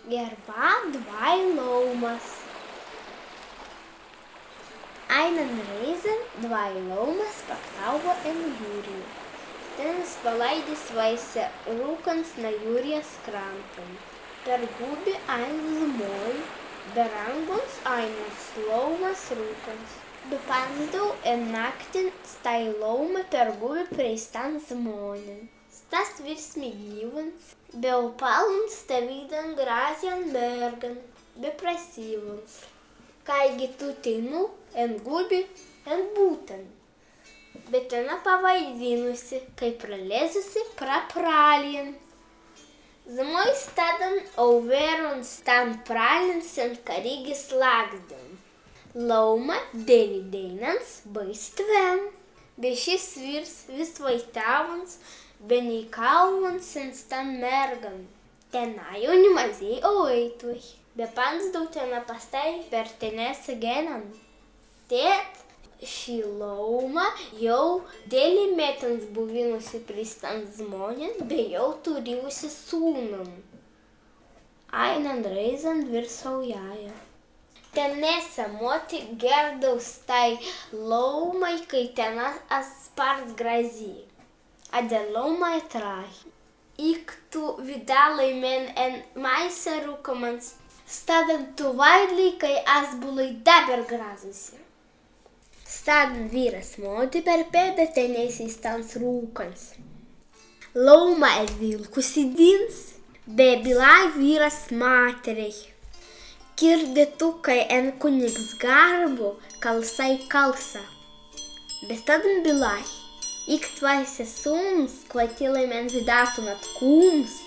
Gerbā DWAI LAUMAS. Einen Reisen DWAI LAUMAS pakļāvo en jūriju. Tenis palaidis vaise rūkans na jūrijas krantam. Per gubi aizzumoju, beranguns ainas laumas rūkans. Bepanzdau en naktin stai lauma per gubi preistan zmonin. Stas virsmi gyvens, be upalns tevīdan grāzjan bergan, be prasīvens. Kaigi tu teinu en gubi en būten. Bet ana pavaidinusi, kai pralezusi prapralien. Zmoj stadan auveron stan pralins en karigis lagdan. Lauma dēļi deinans baistven. Be šis virs vis vaitavans, be neikauvans en stan mergan. Tenai oni mazei oeitui. Be panzdau tena pastāi pertenese genan. Tēt, šī lauma jau dēļi metans buvinusi pristan zmonin, be jau turījusi sūnam. Einen reizan virsaujaja. Tenese moti gerdaus tai laumai, kai tena aspars grazī. Adalomai trahi. Iktu vidalai men en maise rūkamans, stadan tu vaidlī, kai asbulai dabar grazusi. Stadan vīras moti per pēda tenēsīs tans rūkans. Lauma vilkusi dins, be bilai vīras māterei. Kirde tu, kai en kunigs garbu, kalsai kalsa. Bet stadan bilai, ikt vaise sūnus, klatilai men vidatunat kūms,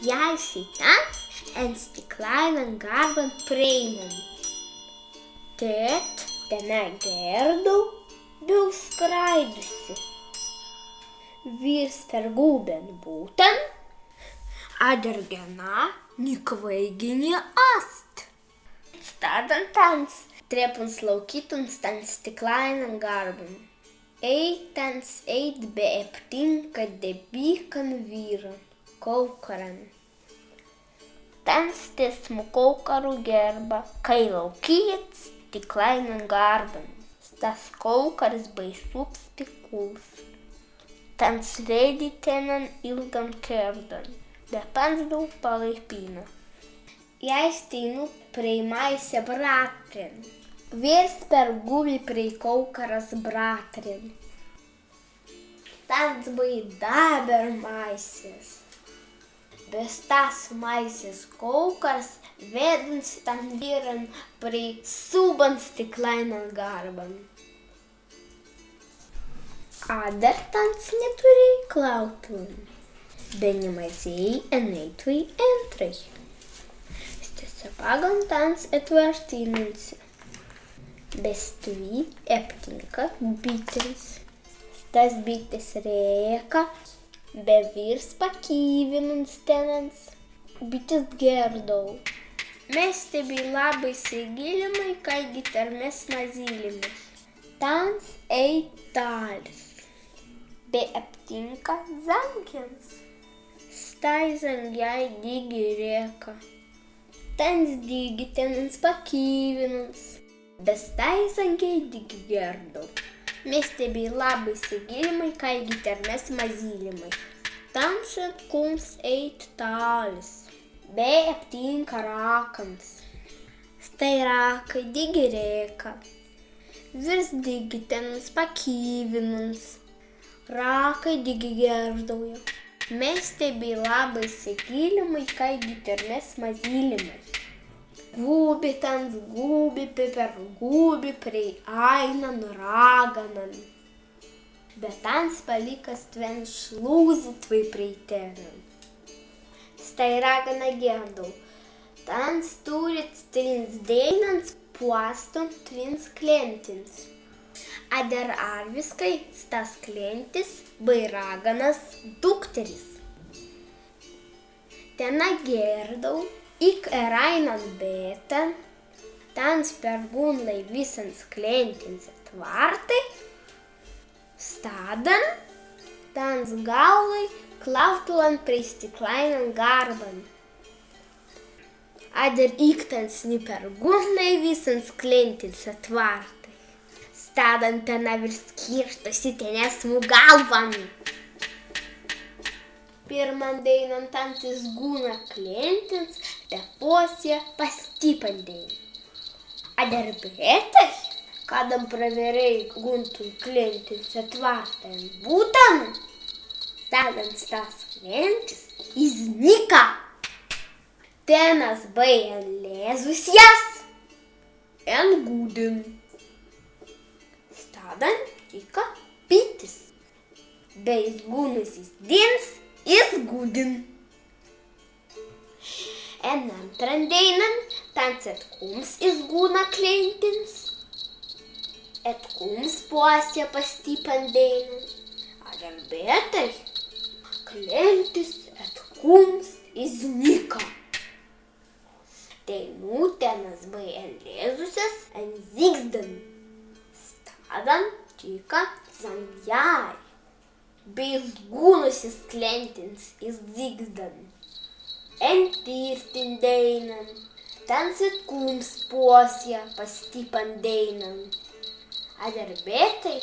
jaisi tans en stiklainan garban preinan. Tēt, tena gerdu, bil skraidusi. Vīrs per gūben būten, adargenā nikvaigini ast. Stadan tans, trepuns laukitun stan stiklainan garban. Eitans eit be eptinka debīkan vīran, kaukaran. Tans tesmu kaukaru gerba, kai laukīt stiklainan garban. Stas kaukars baisups pikuls. Tans veidi tenan ilgam kerdan, be panzdau palaipina. Jaistīnu prei maise bratrin. Virs per gubi prei kaukaras bratrin. Tans bai dabar maises. Bez tas maises kaukars vedins tan vyran prei suban stiklainan garban. Ādalbertans neturēja klautumu, be nemaizēja eneitui entrai. Pagan tans etvērtīnunsi. Bez tuvī eptinka bitens. Stas bites rēka, be virs pakīvinuns tenans. Bites gerdau. Mēs te bija labai sīgilimai, kai gitarmēs mazīlimai. Tans eit tālis. Be eptinka zangiens. Stai zangiai digi rēka. Tans digi tenans pakīvinuns. Bez tai zangiai digi gerdau. Mēs te bija labai sīgilimai, kai gitarmēs mazīlimai. Tans et kums eit tālis. Be eptinka rākans. Stai rākai digi rēka. Virs digi tenans pakīvinuns. Rākai digi gerdauja. Mēs te bija labai sīgilimai, kai gitarmēs mazīlimai. Gubi tans gubi, per gubi prei ainan raganan. Bet tans palikas tven šlūzi tvai prei tenan. Stai ragana gerdau. Tans turit trins deinans puaston trins klentins. Adar arviskai stas klentis bai raganas dukteris. Tena gerdau, ik ainan bētan, tans per gunlai visans klentins atvartai, stadan, tans gaulai klautulan prei stiklainan garban. Ader iktansni per gunlai visans klentins atvartai. Stadan pena virs kirtosi tenesmų galvan. Pirman deinan tansis gūna klentins, teposie pastipandein. Adalbertai, kadam praverei guntum klentins atvartai būtan, stadan stas klentis iznika. Tenas bajan lēzus jas, en gūdin. Stadan tika pitis, beis gūnusis dins, izgūdin. En antran deinan, tans et kums izgūna klentins, et kums puosie pastipan deinan. Adalbertai, klentis et kums iznika. Teinu tenas bajan lēzusias, en zigzdan. Stadan tika zangjai. Beis gūnusis klentins izdzigzdan. En tirtin deinan, tans et kums puosie pastipan deinan. Adalbertai,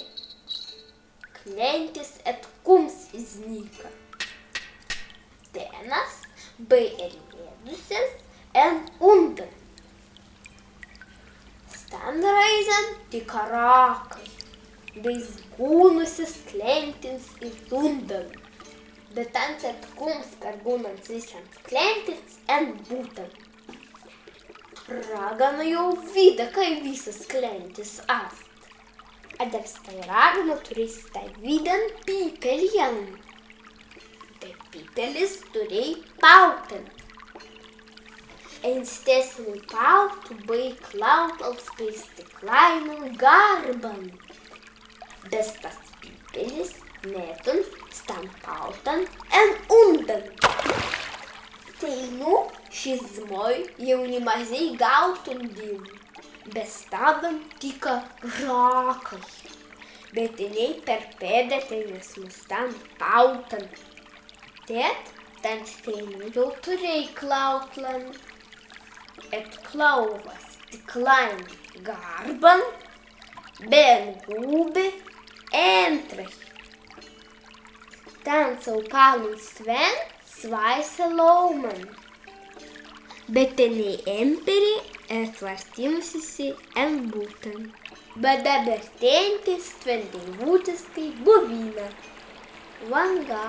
klentis et kums iznika. Tenas bajan lēzusias, en undan. Stan raizan tika rakai. Beis gūnusis klentins izundan. Bet tans et kums per gūnans visans klentins en būtan. Ragana jau vida, kai visas klentis ast. Adelstai ragana turės tai vidan pīpeljan. Bet pīpelis turėj pautan. En stesnui pautu bai klaupals pie stiklainam garban. Bez tas pīpelis netun stam pautan en undan. Teinu šis zmoj jauni mazei gautun div. Bez tadam tika rakai. Bet inei per pēdę teines mustam pautan. Tet tans teinu jau turėj klauplan. Et klauvas stiklain garban, ben gūbi entrai. Tan sau palus sven svaisa lauman. Bet tenei emperi atvartimusisi en būtan. Bet dabar tentis tvendai būtis kaip buvina. Vanga.